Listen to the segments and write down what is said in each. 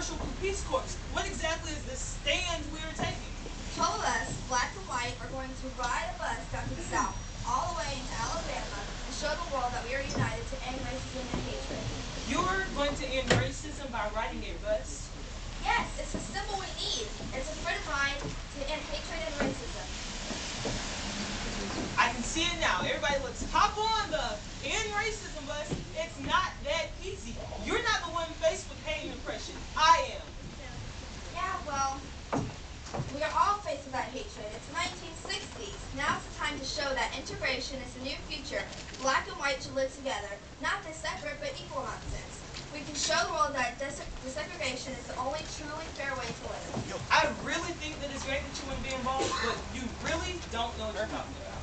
commercial for Peace Corps. What exactly is this stand we are taking? Told us, black and white, are going to ride a bus down to the south, all the way into Alabama, and show the world that we are united to end racism and hatred. You're going to end racism by riding a bus? Yes, it's the symbol we need. It's a freedom ride to end hatred and racism. I can see it now. Everybody, let's hop on the end racism bus. It's not that easy. You're not the one faced with hate and oppression. I am. Yeah, well, we are all faced with that hatred. It's 1960s. Now's the time to show that integration is the new future. Black and white should live together. Not this separate, but equal nonsense. We can show the world that desegregation is the only truly fair way to live. I really think that it's great that you want to be involved, but you really don't know what you're talking about.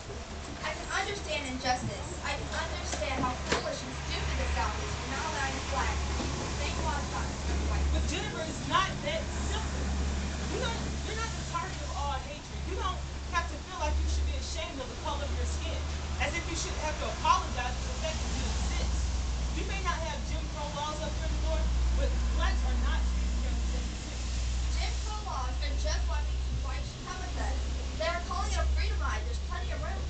I can understand injustice. I can understand how foolish and stupid the South is for not allowing the flag to use the same laws as white. But Jennifer, it's not that simple. You're not the target of all hatred. You don't have to feel like you should be ashamed of the color of your skin, as if you should have to apologize for the fact that you exist. We may not have Jim Crow laws up here in the north, but blacks are not treated fairly just as here. Jim Crow laws are just why we whites should come with us. They are calling it a freedom ride. There's plenty of room.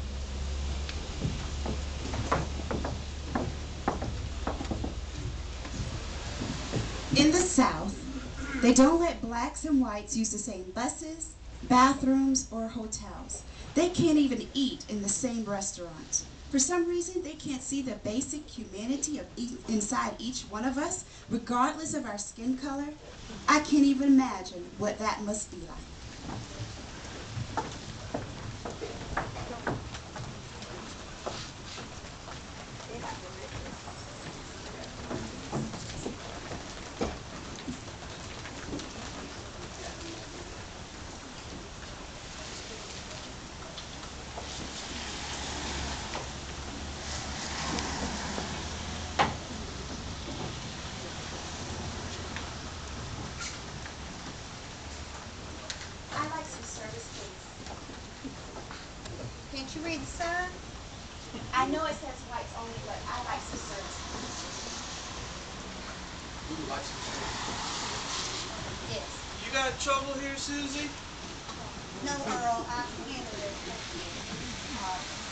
In the South, they don't let blacks and whites use the same buses, bathrooms, or hotels. They can't even eat in the same restaurant. For some reason, they can't see the basic humanity of inside each one of us, regardless of our skin color. I can't even imagine what that must be like. Can't you read the sign? I know it says whites only, but I like some service. Who likes some service? Yes. You got trouble here, Susie? No, Earl, I handled it.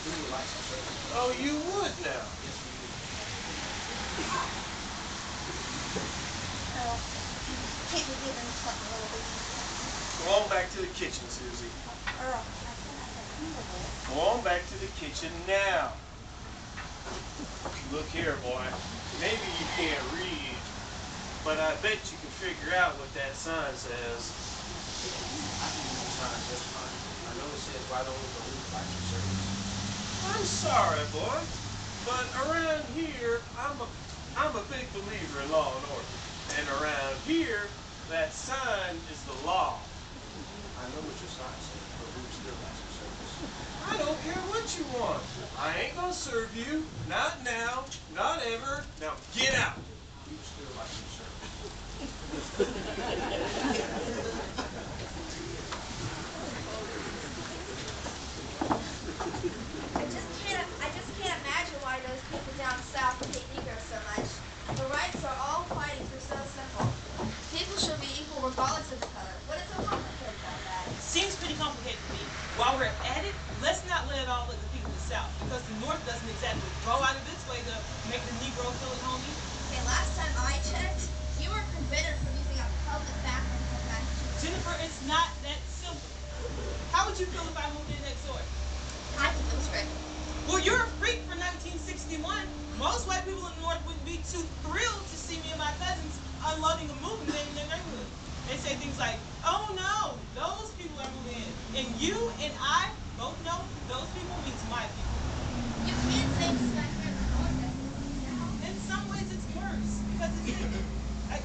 Who likes some service? Oh, you would now. Yes, we do. Earl, can't we give him something a little bit? Go on back to the kitchen, Susie. Earl, I said I could handle it. Go on back to the kitchen now. Look here, boy. Maybe you can't read, but I bet you can figure out what that sign says. I can read the sign just fine. I know it says right over the roof like your service. I'm sorry, boy, but around here, I'm a big believer in law and order. And around here, that sign is the law. I know what your sign says, but we would still like some service. I don't care what you want. I ain't gonna serve you. Not now. Not ever. Now get out. We would still like some service. I just can't imagine why those people down south hate Negroes so much. The rights are all fighting for so simple. People should be equal regardless of color. What is so complicated about that? Seems pretty complicated to me. While we're at it, let's not let it all at the people of the South, because the North doesn't exactly go out of its way to make the Negro feel at home either. Okay, last time I checked, you were forbidden from using a public bathroom in Massachusetts. Jennifer, it's not that simple. How would you feel if I moved in next door? I think it was great. Well, you're a freak for 1961. Most white people in the North wouldn't be too thrilled to see me and my cousins unloading a moving van in their neighborhood. They say things like, oh no, those people are moving in. And you and I both know those people means my people. You can't say this back here in the North. That's In some ways it's worse, because it's like,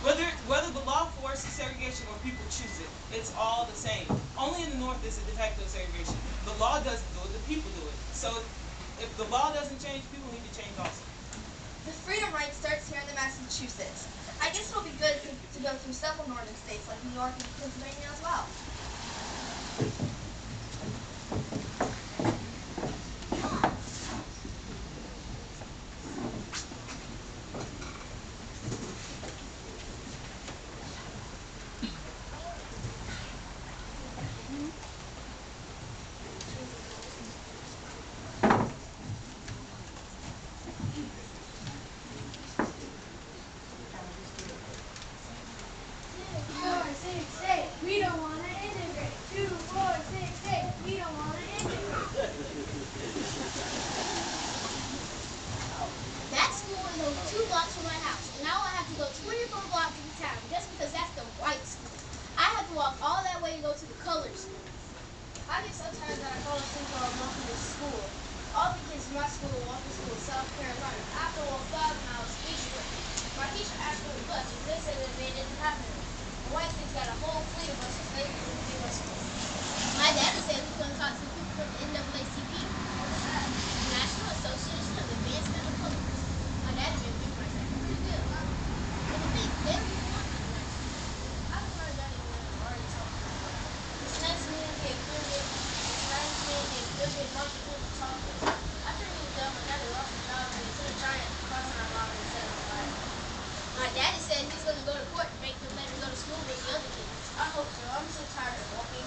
Whether the law forces segregation or people choose it, it's all the same. Only in the North is it de facto segregation. The law doesn't do it, the people do it. So if the law doesn't change, people need to change also. The freedom right starts here in the Massachusetts. I guess it'll be good to go through several northern states like New York and Pennsylvania as well. We don't want to integrate. 2, 4, 6, 8. We don't want to integrate. That school is over 2 blocks from my house, and now I have to go 24 blocks to the town just because that's the white school. I have to walk all that way to go to the colored school. I get so tired that I fall asleep while I'm walking to school. All the kids from my school walk to school in South Carolina. I have to walk 5 miles each way. My teacher asked for the bus, and they said that they didn't have it. The white kids got a whole fleet of buses. They didn't give us one. My daddy said he's going to talk to the people from the NAACP, National Association of Advancement of Colors. My daddy been thinking like that pretty good. What do you think? They don't even want nothing nice. I don't know that even already talking about it. It's nice meeting you. It's nice meeting you. Good good bunch of people talking. After we were done, my daddy lost his job and he took a giant cross on our mom and set it on fire. My daddy said he's going to go to court to make them let him go to school with the other kids. I hope so. I'm so tired of walking.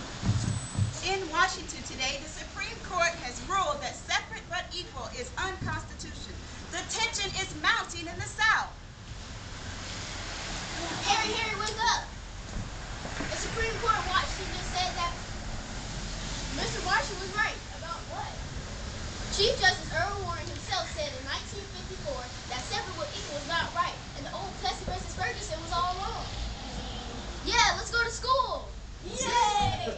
In Washington today, the Supreme Court has ruled that separate but equal is unconstitutional. The tension is mounting in the South. Harry, wake up! The Supreme Court of Washington just said that Mr. Marshall was right. About what? Chief Justice Earl Warren himself said in 1954 that separate but equal was not right, and the old Plessy versus Ferguson was all wrong. Yeah, let's go to school! Yay!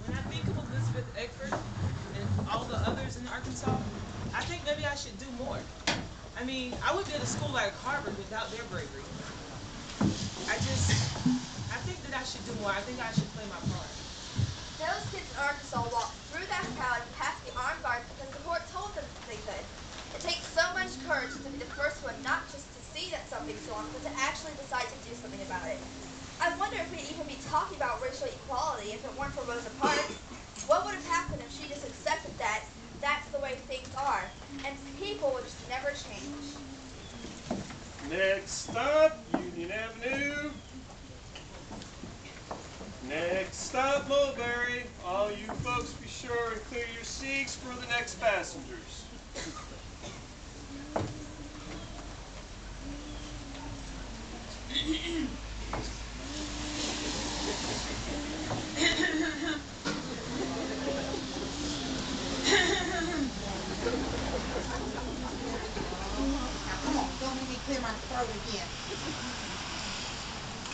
When I think of Elizabeth Eckford and all the others in Arkansas, I think maybe I should do more. I mean, I would go to school like Harvard without their bravery. I think that I should do more. I think I should play my part. Those kids in Arkansas walked through that crowd and past the armed guards because the court told them they could. It takes so much courage to be the first one not just to see that something's wrong, but to actually decide to do something about it. I wonder if we'd even be talking about racial equality if it weren't for Rosa Parks. What would have happened if she just accepted that that's the way things are, and people would just never change? Next stop, Union Avenue. Next stop, Mulberry. All you folks be sure and clear your seats for the next passengers. Now, come on. Don't make me clear my throat again.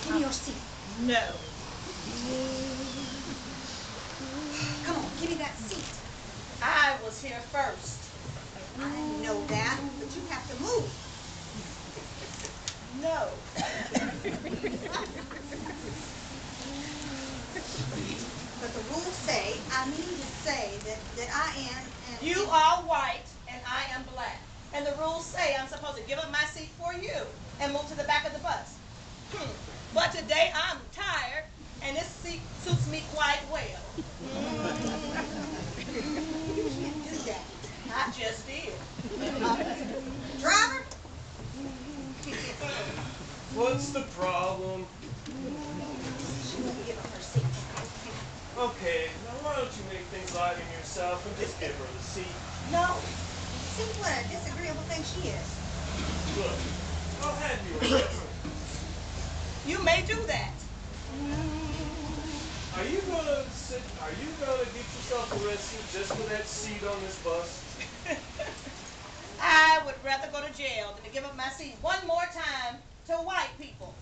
Give me your seat. No. Come on, give me that seat. I was here first. I know that, but you have to move. No. But the rules say, I mean to say that I am and You are white and I am black. And the rules say I'm supposed to give up my seat for you and move to the back of the bus. But today I'm tired and this seat suits me quite well. you can't do that. I just did. Driver? What's the problem? She won't give up her seat. Okay, now why don't you make things light on yourself and just give her the seat? No. See what a disagreeable thing she is. Look, I'll have you arrested. You may do that. Are you gonna get yourself arrested just for that seat on this bus? I would rather go to jail than to give up my seat one more time to white people.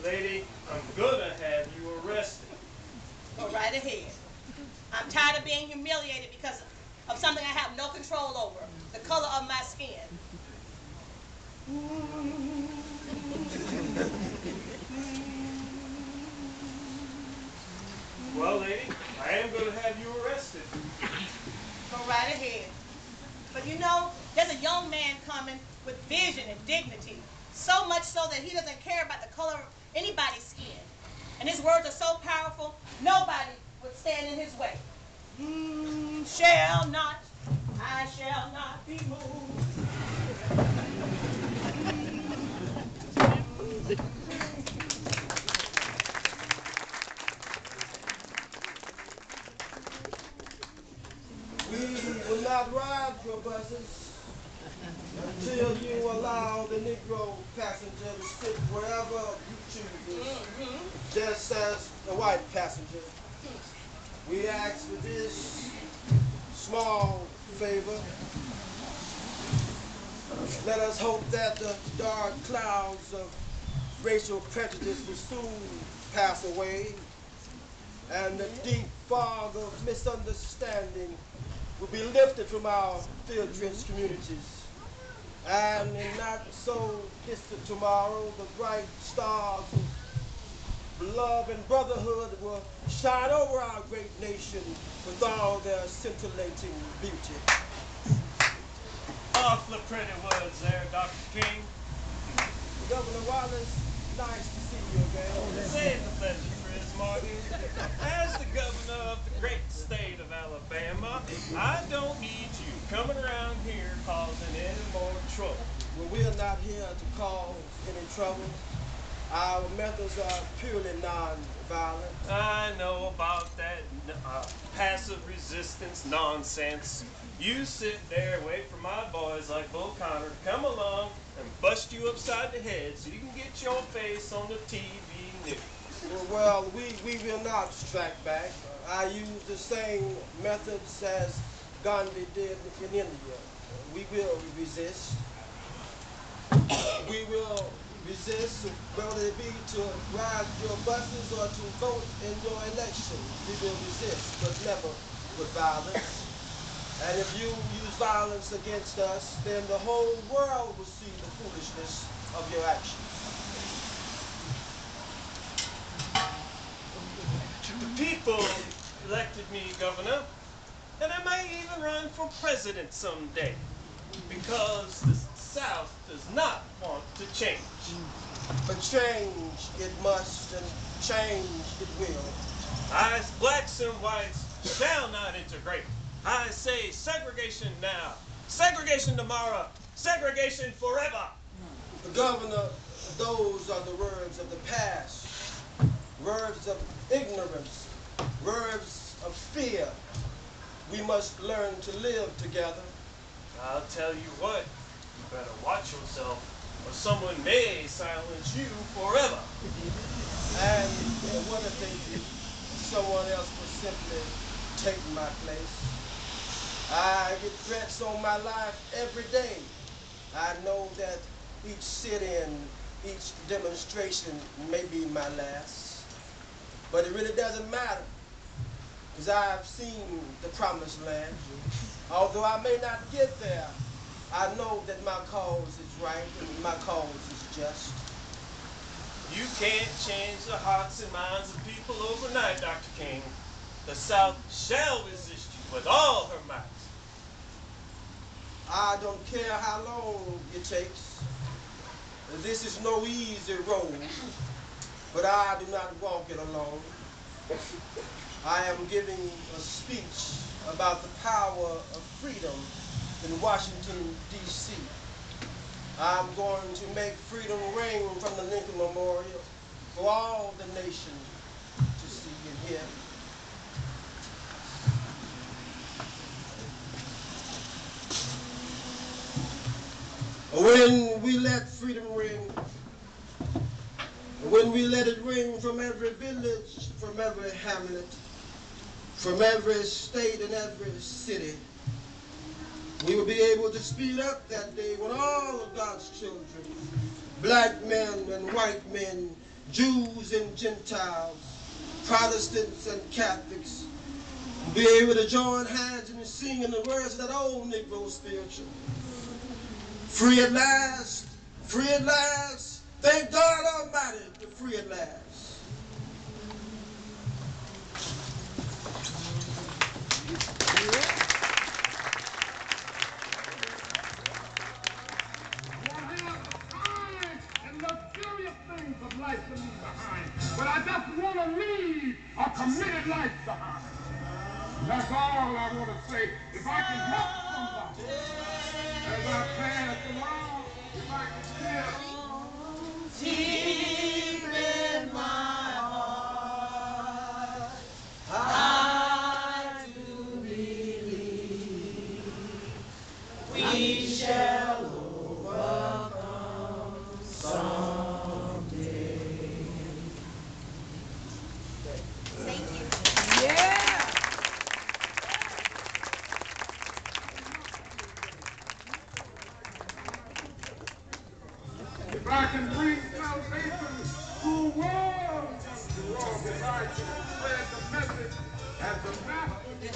Lady, I'm gonna have you ahead. I'm tired of being humiliated because of something I have no control over, the color of my skin. Well, lady, I am going to have you arrested. Go right ahead. But you know, there's a young man coming with vision and dignity, so much so that he doesn't care about the color of anybody's skin. And his words are so powerful, nobody would stand in his way. I shall not be moved. We will not ride your buses until you allow the Negro passenger to sit wherever you choose, just as the white passenger. We ask for this small favor. Let us hope that the dark clouds of racial prejudice will soon pass away, and the deep fog of misunderstanding will be lifted from our field-drenched communities. And in not so distant tomorrow, the bright stars of love and brotherhood will shine over our great nation with all their scintillating beauty. Awfully pretty words there, Dr. King. Governor Wallace, nice to see you again. Same pleasure, Chris Martin. As the governor of the great state of Alabama, I don't need you coming around here causing any more trouble. Well, we are not here to cause any trouble. Our methods are purely non-violent. I know about that passive resistance nonsense. You sit there, wait for my boys like Bull Connor to come along and bust you upside the head so you can get your face on the TV news. Well, we will not strike back. I use the same methods as Gandhi did in India. We will resist. We will resist, whether it be to ride your buses or to vote in your election. We will resist, but never with violence. And if you use violence against us, then the whole world will see the foolishness of your actions. The people elected me governor, and I may even run for president someday, because the South does not want to change. But change it must, and change it will. I, blacks and whites, shall not integrate. I say segregation now, segregation tomorrow, segregation forever. The governor, those are the words of the past, words of ignorance, words of fear. We must learn to live together. I'll tell you what, you better watch yourself, or someone may silence you forever. And what if someone else will simply take my place? I get threats on my life every day. I know that each sit-in, each demonstration may be my last. But it really doesn't matter, because I've seen the promised land. Although I may not get there, I know that my cause is right and my cause is just. You can't change the hearts and minds of people overnight, Dr. King. The South shall resist you with all her might. I don't care how long it takes. This is no easy road, but I do not walk it alone. I am giving a speech about the power of freedom in Washington, D.C. I'm going to make freedom ring from the Lincoln Memorial for all the nation to see and hear. When we let freedom ring, when we let it ring from every village, from every hamlet, from every state and every city, we will be able to speed up that day when all of God's children, black men and white men, Jews and Gentiles, Protestants and Catholics will be able to join hands in singing the words of that old Negro spiritual. Free at last, free at last, thank God Almighty, we're free at last. Of life to leave behind, but I just want to leave a committed life behind. That's all I want to say. If I can help somebody as I pass along, if I can share Deep in my heart, I do believe we shall overcome someday. Thank you. Yeah. if I can bring salvation to a world, if I can spread the message as the master.